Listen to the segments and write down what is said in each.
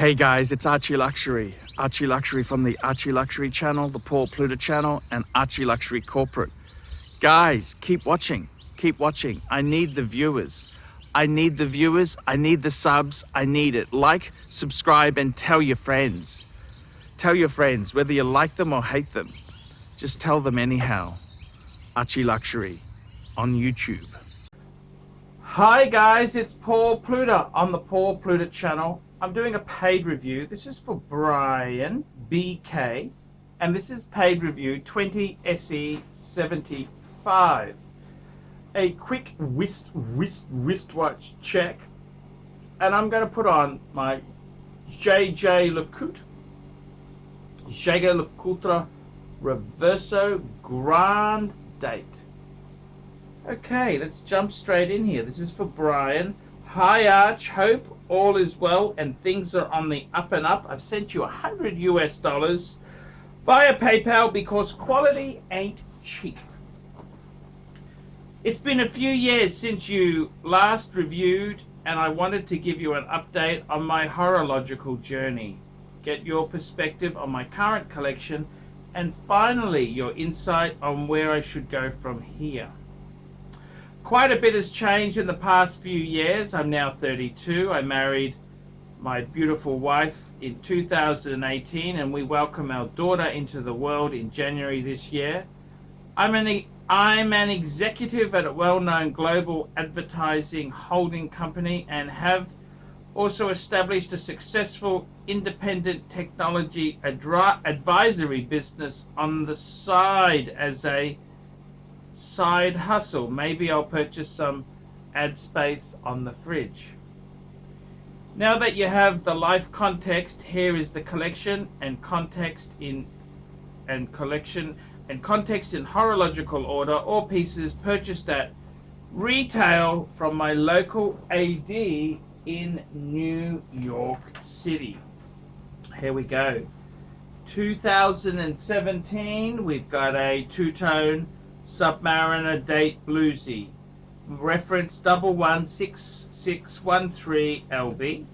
Hey guys, it's Archie Luxury. Archie Luxury from the Archie Luxury channel, the Paul Pluta channel, and Archie Luxury Corporate. Guys, keep watching. Keep watching. I need the viewers. I need the viewers. I need the subs. I need it. Like, subscribe, and tell your friends. Tell your friends, whether you like them or hate them. Just tell them anyhow. Archie Luxury on YouTube. Hi guys, it's Paul Pluta on the Paul Pluta channel. I'm doing a paid review. This is for Brian BK, and this is paid review 20 SE75. A quick wristwatch check, and I'm going to put on my Jaeger LeCoultre Reverso Grand Date. Okay, let's jump straight in here. This is for Brian. Hi Arch, hope all is well and things are on the up and up. I've sent you $100 via PayPal because quality ain't cheap. It's been a few years since you last reviewed, and I wanted to give you an update on my horological journey, get your perspective on my current collection, and finally your insight on where I should go from here. Quite a bit has changed in the past few years. I'm now 32. I married my beautiful wife in 2018, and we welcome our daughter into the world in January this year. I'm an executive at a well-known global advertising holding company and have also established a successful independent technology advisory business on the side as a side hustle. Maybe I'll purchase some ad space on the fridge. Now that you have the life context, here is the collection and context in horological order, all pieces purchased at retail from my local AD in New York City. Here we go. 2017, we've got a two-tone Submariner Date Bluesy, reference 116613LB.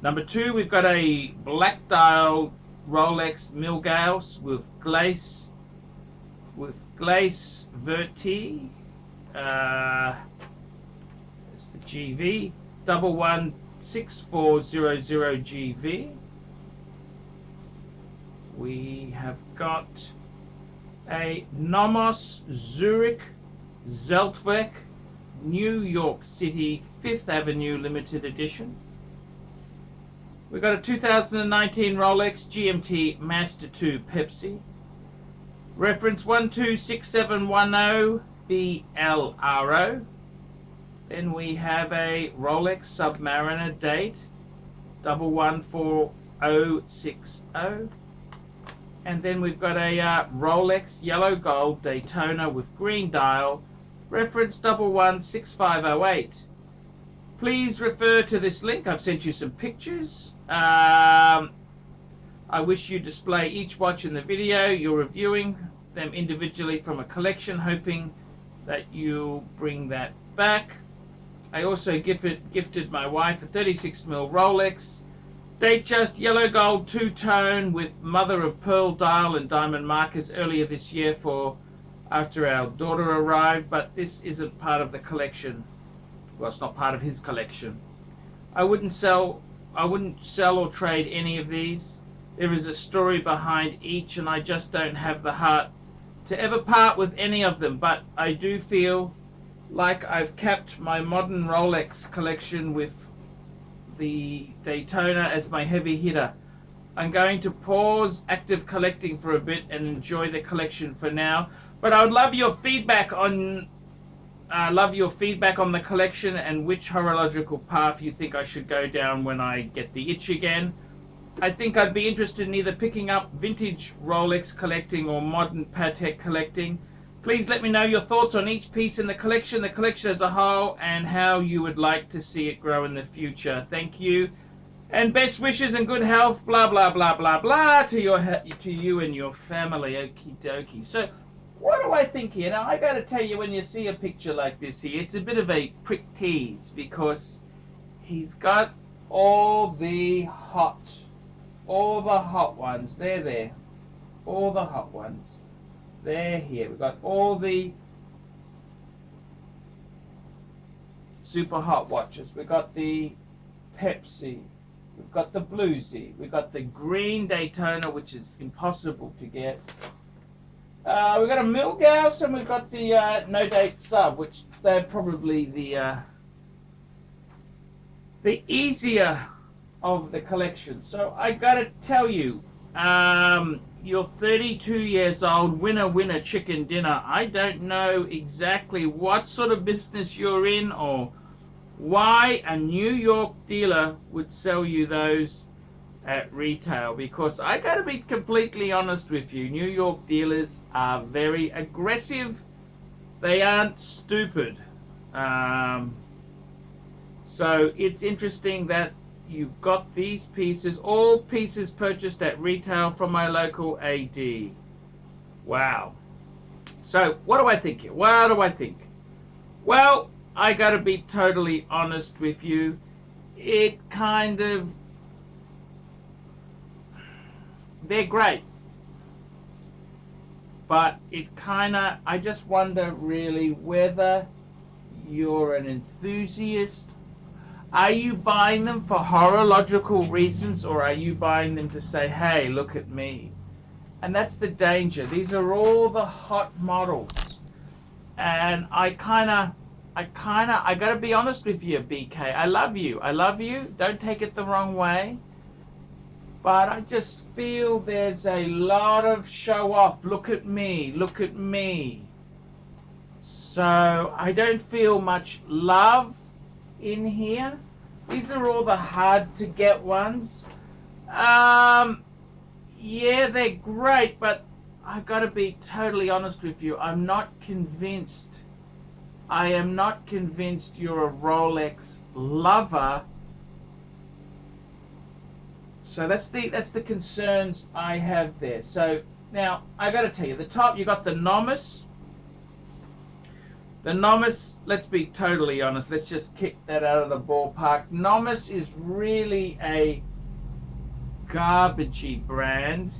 Number 2, we've got a black dial Rolex Milgauss with Glace Verti. It's the GV 116400GV. We have got a Nomos Zurich Zeltwerk New York City 5th Avenue limited edition. We've got a 2019 Rolex GMT Master 2 Pepsi, reference 126710 BLRO. Then we have a Rolex Submariner Date 114060. And then we've got a Rolex Yellow Gold Daytona with green dial, reference 116508. Please refer to this link. I've sent you some pictures. I wish you display each watch in the video. You're reviewing them individually from a collection, hoping that you bring that back. I also gifted my wife a 36mm Rolex Datejust Yellow Gold two-tone with mother of pearl dial and diamond markers earlier this year for after our daughter arrived, but this isn't part of the collection. Well, it's not part of his collection. I wouldn't sell or trade any of these. There is a story behind each, and I just don't have the heart to ever part with any of them, but I do feel like I've kept my modern Rolex collection with the Daytona as my heavy hitter. I'm going to pause active collecting for a bit and enjoy the collection for now, but I would love your feedback on the collection and which horological path you think I should go down when I get the itch again. I think I'd be interested in either picking up vintage Rolex collecting or modern Patek collecting. Please let me know your thoughts on each piece in the collection as a whole, and how you would like to see it grow in the future. Thank you, and best wishes and good health, blah, blah, blah, blah, blah, to you and your family. Okie dokie. So, what do I think here? Now, I got to tell you, when you see a picture like this here, it's a bit of a prick tease, because he's got all the hot ones. They're there. All the hot ones. They're here. We've got all the super hot watches. We've got the Pepsi. We've got the Bluesy. We've got the green Daytona, which is impossible to get. We've got a Milgauss, and we've got the No Date Sub, which they're probably the easier of the collection. So I gotta tell you, you're 32 years old, winner chicken dinner. I don't know exactly what sort of business you're in or why a New York dealer would sell you those at retail, because I gotta be completely honest with you, New York dealers are very aggressive. They aren't stupid. So it's interesting that you've got these pieces, all pieces purchased at retail from my local AD. Wow. So what do I think here? What do I think? Well, I gotta be totally honest with you. It kind of, they're great. But it kind of, I just wonder really whether you're an enthusiast. Are you buying them for horological reasons, or are you buying them to say, hey, look at me? And that's the danger. These are all the hot models. And I gotta be honest with you, BK. I love you. I love you. Don't take it the wrong way. But I just feel there's a lot of show off. Look at me. Look at me. So I don't feel much love in here. These are all the hard to get ones. Yeah, they're great, but I gotta be totally honest with you. I'm not convinced. I am not convinced you're a Rolex lover. So that's the concerns I have there. So now I got to tell you, the top you got the Nomis. The Nomis, let's be totally honest. Let's just kick that out of the ballpark. Nomis is really a garbagey brand.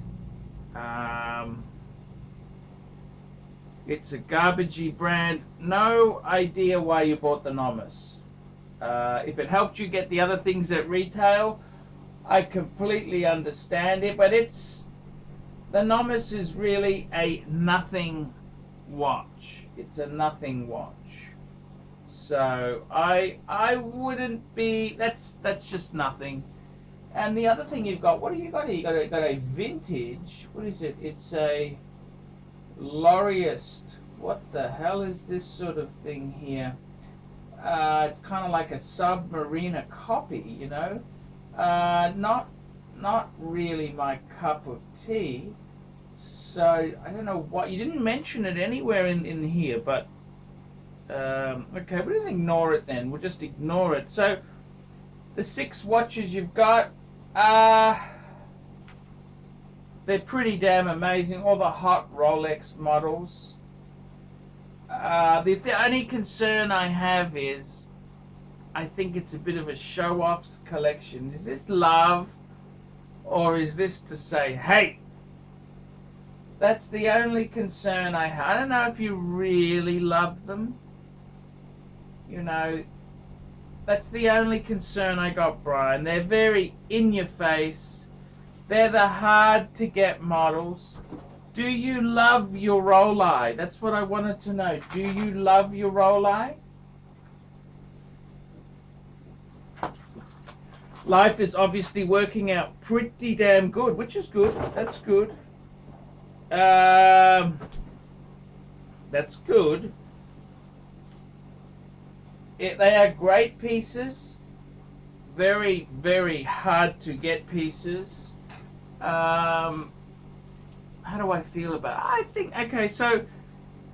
It's a garbagey brand. No idea why you bought the Nomis. If it helped you get the other things at retail, I completely understand it, but the Nomis is really a nothing watch. It's a nothing watch. So I wouldn't be, that's just nothing. And the other thing you've got, what have you got here? You got a vintage, what is it? It's a Laureust. What the hell is this sort of thing here? It's kind of like a Submariner copy, you know. Not really my cup of tea. So I don't know what, you didn't mention it anywhere in here, but okay, we'll just ignore it then. We'll just ignore it. So the 6 watches you've got, they're pretty damn amazing. All the hot Rolex models. The only concern I have is, I think it's a bit of a show-offs collection. Is this love, or is this to say, hey? That's the only concern I have. I don't know if you really love them. You know, that's the only concern I got, Brian. They're very in your face. They're the hard to get models. Do you love your Rolex? That's what I wanted to know. Do you love your Rolex? Life is obviously working out pretty damn good, which is good. That's good. That's good. They are great pieces. Very, very hard to get pieces. How do I feel about it? I think, okay, so,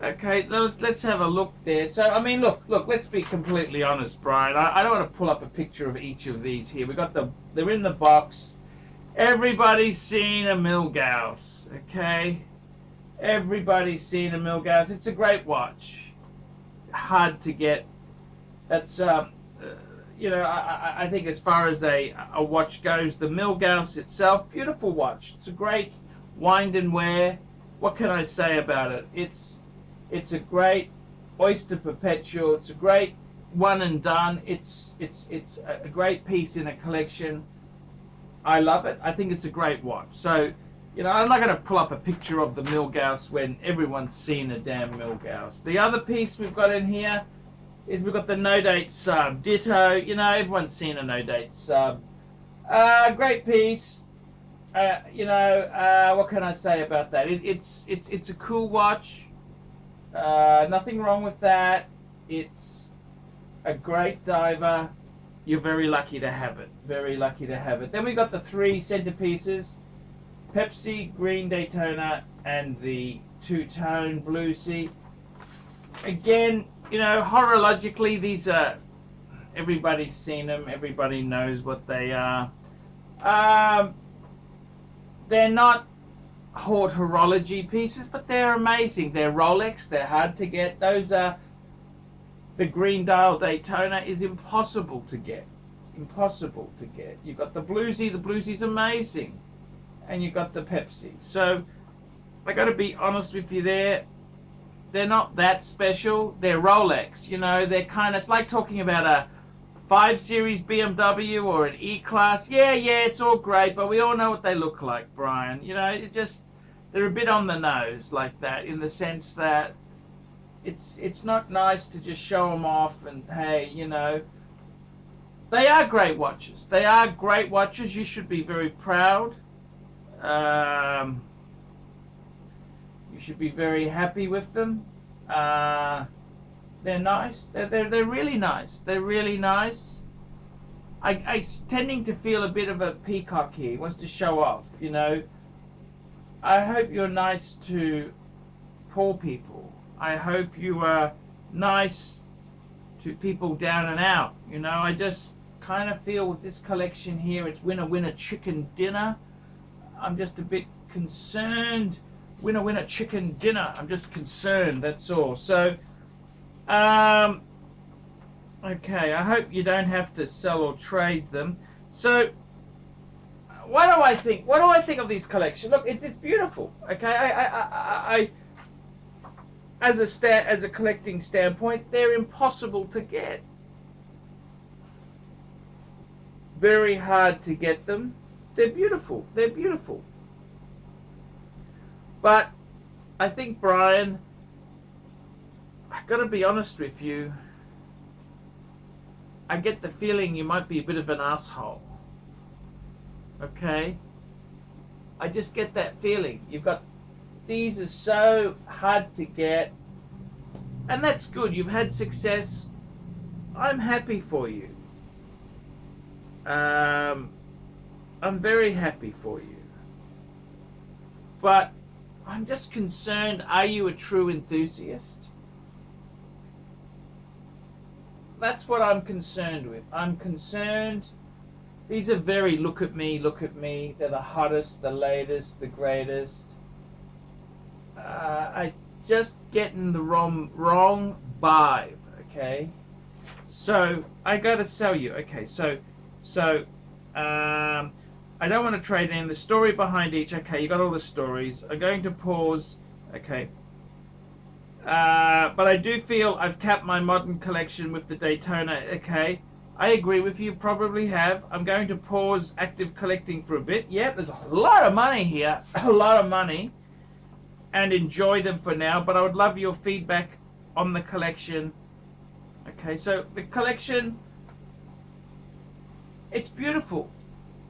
okay, let's have a look there. So, I mean, look, let's be completely honest, Brian. I don't want to pull up a picture of each of these here. We got they're in the box. Everybody's seen a Milgauss, okay? Everybody's seen a Milgauss. It's a great watch. Hard to get. That's, I think as far as a watch goes, the Milgauss itself, beautiful watch. It's a great wind and wear. What can I say about it? It's a great Oyster Perpetual. It's a great one and done. It's a great piece in a collection. I love it. I think it's a great watch. So, I'm not going to pull up a picture of the Milgauss when everyone's seen a damn Milgauss. The other piece we've got in here is we've got the No Date sub. Ditto. Everyone's seen a No Date sub. Great piece. What can I say about that? It's a cool watch. Nothing wrong with that. It's a great diver. You're very lucky to have it. Very lucky to have it. Then we got the three centerpieces: Pepsi, Green Daytona, and the two-tone Blue Sea. Again, horologically, these are, everybody's seen them. Everybody knows what they are. They're not haute horology pieces, but they're amazing. They're Rolex. They're hard to get. Those are, the Green Dial Daytona is impossible to get. Impossible to get. You've got the Bluesy. The Bluesy's amazing. And you've got the Pepsi. So, I got to be honest with you there. They're not that special. They're Rolex. They're kind of, it's like talking about a 5 Series BMW or an E-Class. Yeah, it's all great, but we all know what they look like, Brian. They're a bit on the nose like that, in the sense that it's not nice to just show them off and, hey, they are great watches. They are great watches. You should be very proud. You should be very happy with them. They're nice. They're really nice. They're really nice. I tending to feel a bit of a peacock here. He wants to show off, I hope you're nice to poor people. I hope you are nice to people down and out. I just kind of feel with this collection here, it's winner chicken dinner. I'm just a bit concerned. Winner chicken dinner. I'm just concerned, that's all. So, okay, I hope you don't have to sell or trade them. So, what do I think? What do I think of these collections? Look, it's beautiful. Okay, I as a collecting standpoint, they're impossible to get. Very hard to get them. They're beautiful. They're beautiful. But I think, Brian, I've got to be honest with you. I get the feeling you might be a bit of an asshole. Okay? I just get that feeling. These are so hard to get. And that's good. You've had success. I'm happy for you. I'm very happy for you. But I'm just concerned, are you a true enthusiast? That's what I'm concerned with. I'm concerned. These are very look at me. They're the hottest, the latest, the greatest. I just getting the wrong vibe, okay? So, I gotta sell you. Okay, so I don't want to trade in the story behind each. Okay, you got all the stories. I'm going to pause. Okay. But I do feel I've capped my modern collection with the Daytona. Okay. I agree with you. Probably have. I'm going to pause active collecting for a bit. Yeah, there's a lot of money here. A lot of money. And enjoy them for now. But I would love your feedback on the collection. Okay, so the collection, it's beautiful.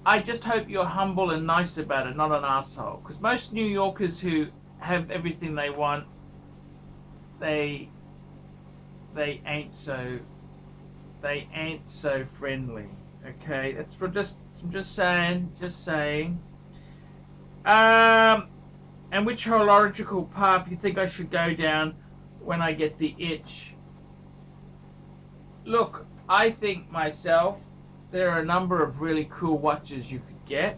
I just hope you're humble and nice about it, not an asshole. Because most New Yorkers who have everything they want, they ain't so friendly. Okay, that's what I'm just saying. And which horological path you think I should go down when I get the itch? Look, I think myself, there are a number of really cool watches you could get.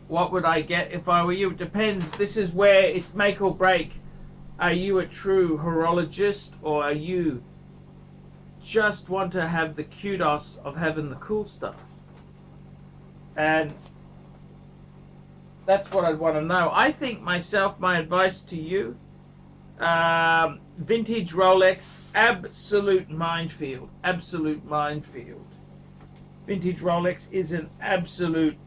What would I get if I were you? It depends. This is where it's make or break. Are you a true horologist, or are you just want to have the kudos of having the cool stuff. And that's what I'd want to know. I think myself, my advice to you, vintage Rolex, absolute minefield. Absolute minefield. Vintage Rolex is an absolute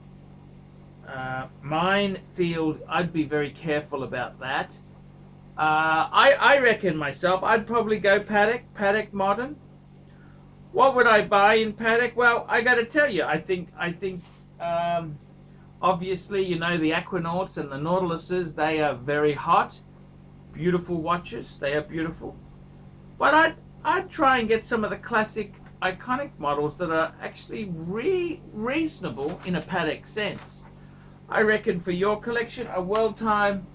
minefield. I'd be very careful about that. I reckon myself, I'd probably go Patek Modern. What would I buy in Patek? Well, I got to tell you, I think obviously, you know, the Aquanauts and the Nautiluses, they are very hot, beautiful watches. They are beautiful. But I'd try and get some of the classic, iconic models that are actually reasonable in a Patek sense. I reckon for your collection, a World Time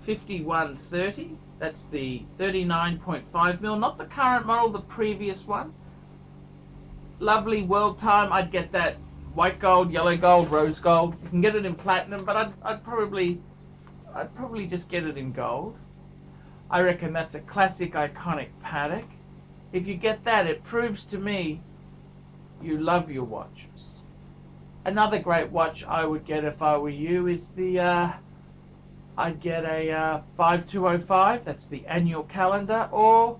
5130. That's the 39.5 mil, not the current model, the previous one. Lovely World Time. I'd get that white gold, yellow gold, rose gold. You can get it in platinum, but I'd probably just get it in gold. I reckon that's a classic, iconic Patek. If you get that, it proves to me you love your watches. Another great watch I would get if I were you is the I'd get a 5205. That's the annual calendar, or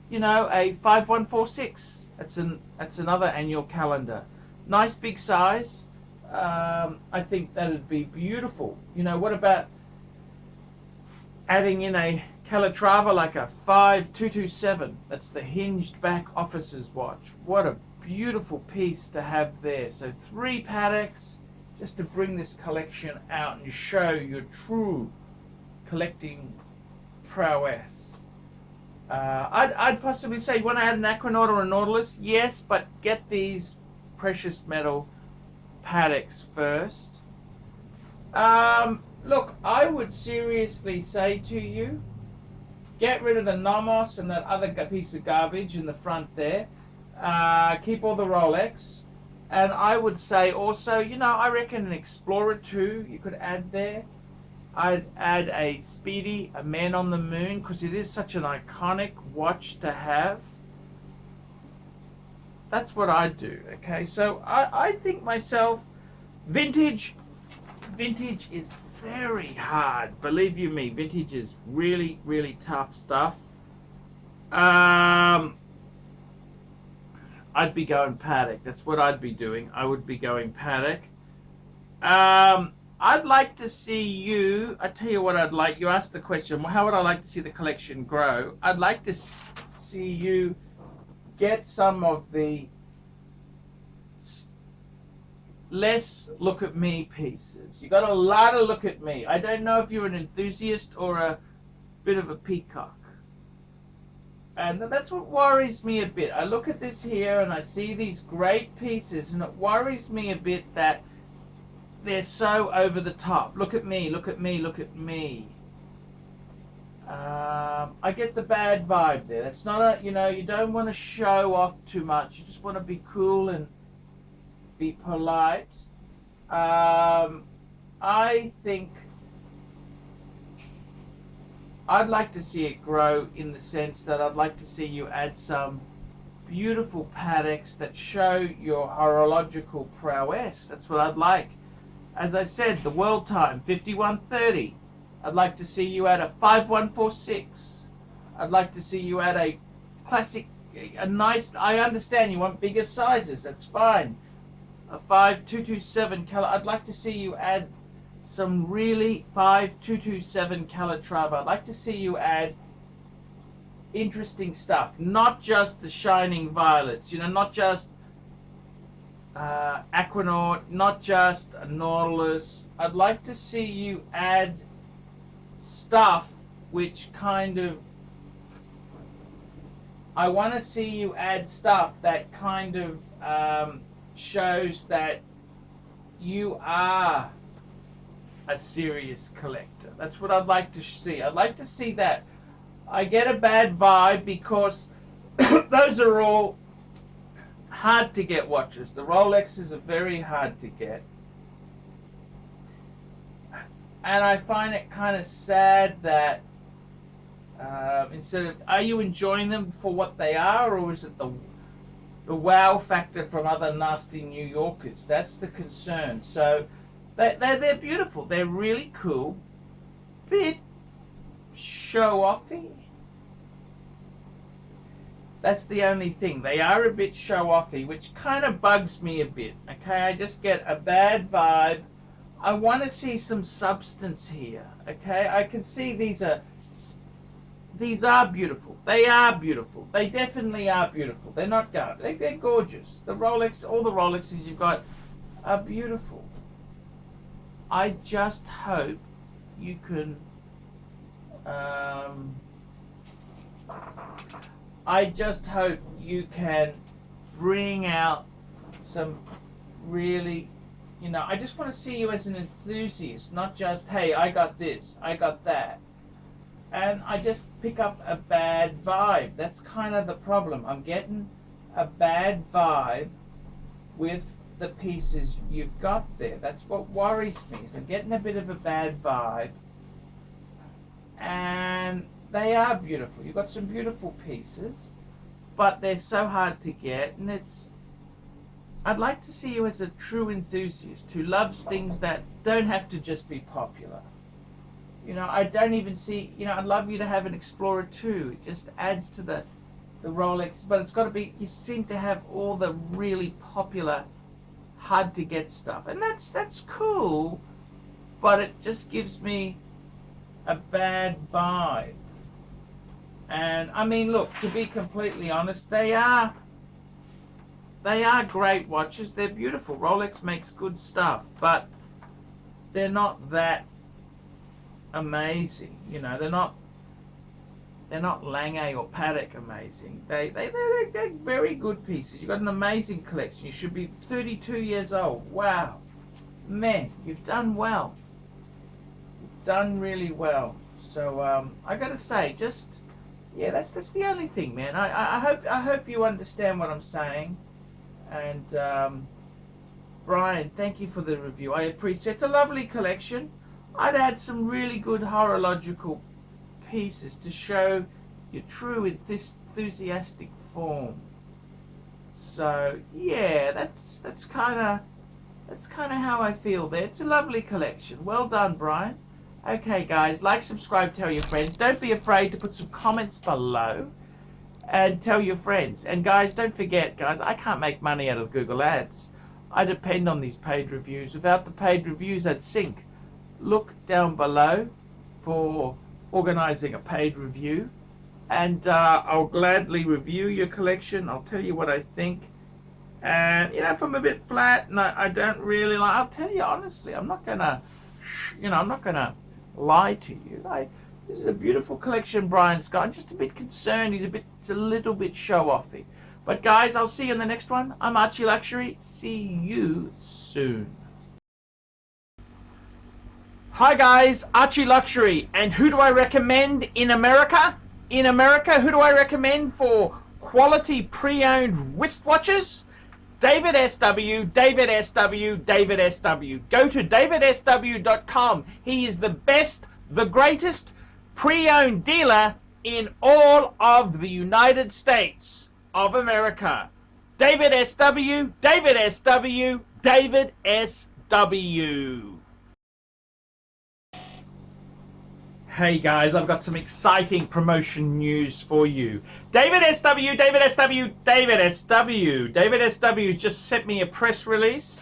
you know, a 5146. That's another annual calendar. Nice big size. I think that'd be beautiful. You know, what about adding in a Calatrava like a 5227? That's the hinged back officer's watch. What a beautiful piece to have there. So 3 Pateks, just to bring this collection out and show your true collecting prowess. I'd possibly say you want to add an Aquanaut or a Nautilus, yes, but get these precious metal Pateks first. Look, I would seriously say to you, get rid of the Nomos and that other piece of garbage in the front there. Keep all the Rolex. And I would say also, you know, I reckon an Explorer 2 you could add there. I'd add a Speedy, a Man on the Moon, because it is such an iconic watch to have. That's what I'd do, okay? So I think myself, vintage is very hard. Believe you me, vintage is really, really tough stuff. I'd be going Patek. That's what I'd be doing. I would be going Patek. I'd like to see you, I tell you what I'd like, you asked the question, well, how would I like to see the collection grow? I'd like to see you get some of the less look at me pieces. You got a lot of look at me. I don't know if you're an enthusiast or a bit of a peacock. And that's what worries me a bit. I look at this here and I see these great pieces, and it worries me a bit that they're so over the top. Look at me, look at me, look at me. I get the bad vibe there. That's not a, you know, you don't want to show off too much. You just want to be cool and be polite. I think I'd like to see it grow in the sense that I'd like to see you add some beautiful Pateks that show your horological prowess. That's what I'd like. As I said, the World Time 5130. I'd like to see you add a 5146. I'd like to see you add a classic, a nice, I understand you want bigger sizes, that's fine. A 5227 I'd like to see you add some really 5227 Calatrava. I'd like to see you add interesting stuff, not just the shining violets, you know, not just Aquanaut, not just a Nautilus. I'd like to see you add stuff which kind of, I want to see you add stuff that kind of shows that you are a serious collector. That's what I'd like to see. I'd like to see that. I get a bad vibe because those are all hard to get watches. The Rolexes are very hard to get. And I find it kind of sad that Instead of, are you enjoying them for what they are, or is it the wow factor from other nasty New Yorkers? That's the concern. So they're beautiful. They're really cool. Bit show-offy. That's the only thing. They are a bit show-offy, which kind of bugs me a bit. Okay, I just get a bad vibe. I want to see some substance here. Okay, I can see these are beautiful. They are beautiful. They definitely are beautiful. They're not garbage. They're gorgeous. The Rolex, all the Rolexes you've got are beautiful. I just hope you can. I just hope you can bring out some really, I just want to see you as an enthusiast, not just, hey, I got this, I got that. And I just pick up a bad vibe. That's kind of the problem. I'm getting a bad vibe with the pieces you've got there. That's what worries me, is I'm getting a bit of a bad vibe. And they are beautiful. You've got some beautiful pieces, but they're so hard to get, and I'd like to see you as a true enthusiast who loves things that don't have to just be popular. I don't even see, I'd love you to have an Explorer 2. It just adds to the Rolex, but it's got to be, you seem to have all the really popular, hard to get stuff. And that's cool, but it just gives me a bad vibe. And I mean, look, to be completely honest, they are great watches. They're beautiful. Rolex makes good stuff, but they're not that amazing. They're not Lange or Patek amazing. They're very good pieces. You've got an amazing collection. You should be 32 years old. Wow, man, you've done well. You've done really well. So I got to say, that's the only thing, man. I hope you understand what I'm saying. And Brian, thank you for the review. I appreciate it. It's a lovely collection. I'd add some really good horological pieces to show your true enthusiastic form. So yeah, that's kind of how I feel there. It's a lovely collection. Well done, Brian. Okay, guys, like, subscribe, tell your friends. Don't be afraid to put some comments below and tell your friends. And guys, don't forget, guys, I can't make money out of Google Ads. I depend on these paid reviews. Without the paid reviews, I'd sink. Look down below for organizing a paid review, and I'll gladly review your collection. I'll tell you what I think. And if I'm a bit flat and I don't really like, I'll tell you honestly. I'm not gonna lie to you. This is a beautiful collection Brian's got. I'm just a bit concerned. It's a little bit show-offy. But guys, I'll see you in the next one. I'm Archie Luxury. See you soon. Hi guys, Archie Luxury. And who do I recommend in America? In America, who do I recommend for quality pre-owned wristwatches? David SW, David SW, David SW. Go to davidsw.com. He is the best, the greatest pre-owned dealer in all of the United States of America. David SW, David SW, David SW. Hey guys, I've got some exciting promotion news for you. David SW, David SW, David SW. David SW's just sent me a press release.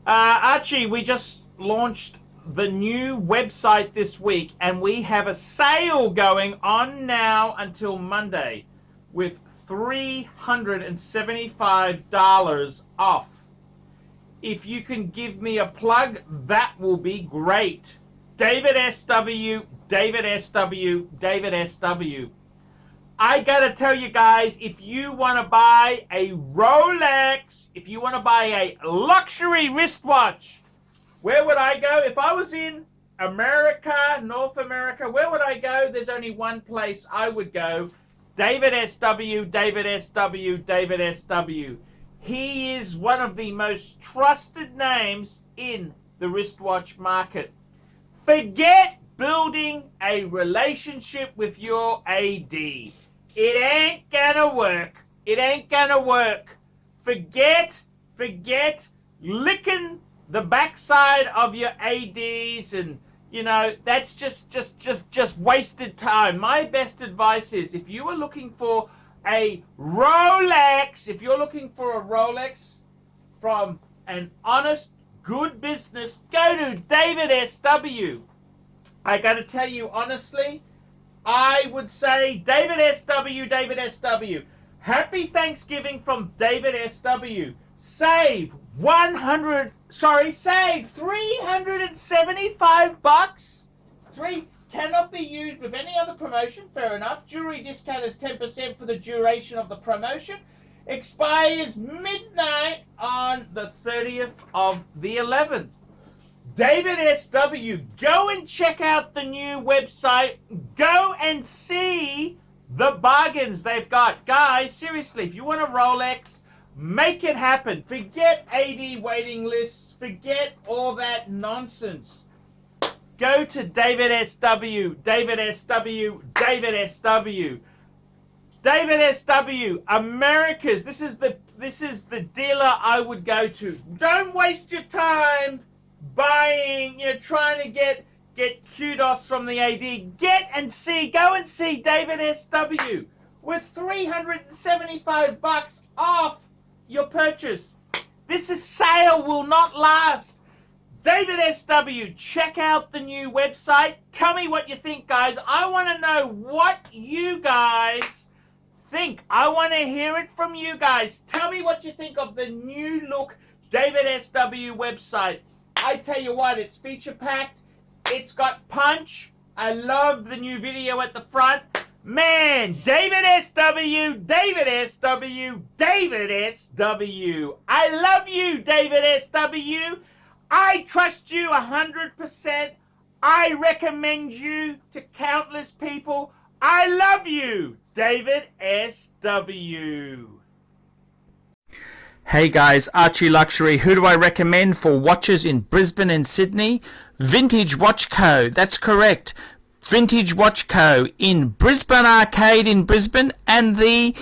Archie, we just launched the new website this week, and we have a sale going on now until Monday with $375 off. If you can give me a plug, that will be great. David SW, David SW, David SW. I gotta tell you guys, if you want to buy a Rolex, if you want to buy a luxury wristwatch, where would I go? If I was in America, North America, where would I go? There's only one place I would go. David SW, David SW, David SW. He is one of the most trusted names in the wristwatch market. Forget building a relationship with your AD. It ain't gonna work. It ain't gonna work. Forget licking the backside of your ADs, and that's just wasted time. My best advice is, if you are looking for a Rolex, from an honest, good business, go to David SW. I gotta tell you honestly, I would say David SW. Happy Thanksgiving from David SW. Save $375. Cannot be used with any other promotion. Fair enough. Jewelry discount is 10% for the duration of the promotion. Expires midnight on the 30th of the 11th. David SW. Go and check out the new website. Go and see the bargains they've got. Guys, seriously, if you want a Rolex, make it happen. Forget AD waiting lists. Forget all that nonsense. Go to David SW. America's. This is the dealer I would go to. Don't waste your time buying. Trying to get kudos from the AD. Go and see David SW with $375 off your purchase. This sale will not last. David SW, check out the new website. Tell me what you think, guys. I want to know what you guys think. I want to hear it from you guys. Tell me what you think of the new look David SW website. I tell you what, it's feature packed. It's got punch. I love the new video at the front. Man, David SW. I love you, David SW. I trust you 100%. I recommend you to countless people. I love you, David SW. Hey guys, Archie Luxury. Who do I recommend for watches in Brisbane and Sydney? Vintage Watch Co. That's correct. Vintage Watch Co. in Brisbane Arcade in Brisbane and the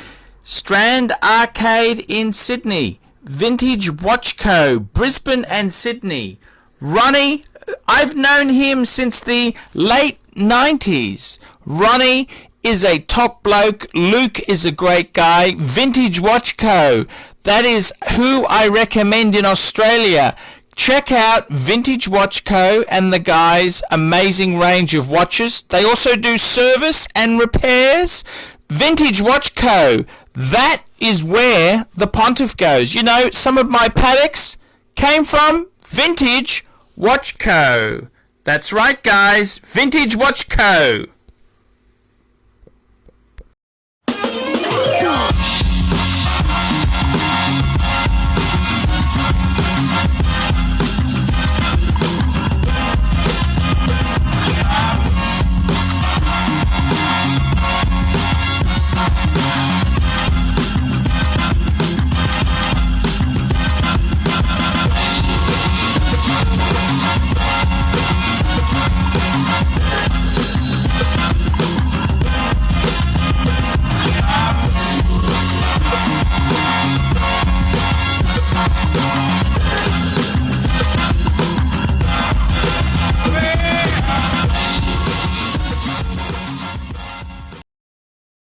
Strand Arcade in Sydney. Vintage Watch Co. Brisbane and Sydney. Ronnie, I've known him since the late 90s. Ronnie is a top bloke. Luke is a great guy. Vintage Watch Co. That is who I recommend in Australia. Check out Vintage Watch Co. and the guys' amazing range of watches. They also do service and repairs. Vintage Watch Co. That is where the Pontiff goes. Some of my Pateks came from Vintage Watch Co. That's right, guys. Vintage Watch Co.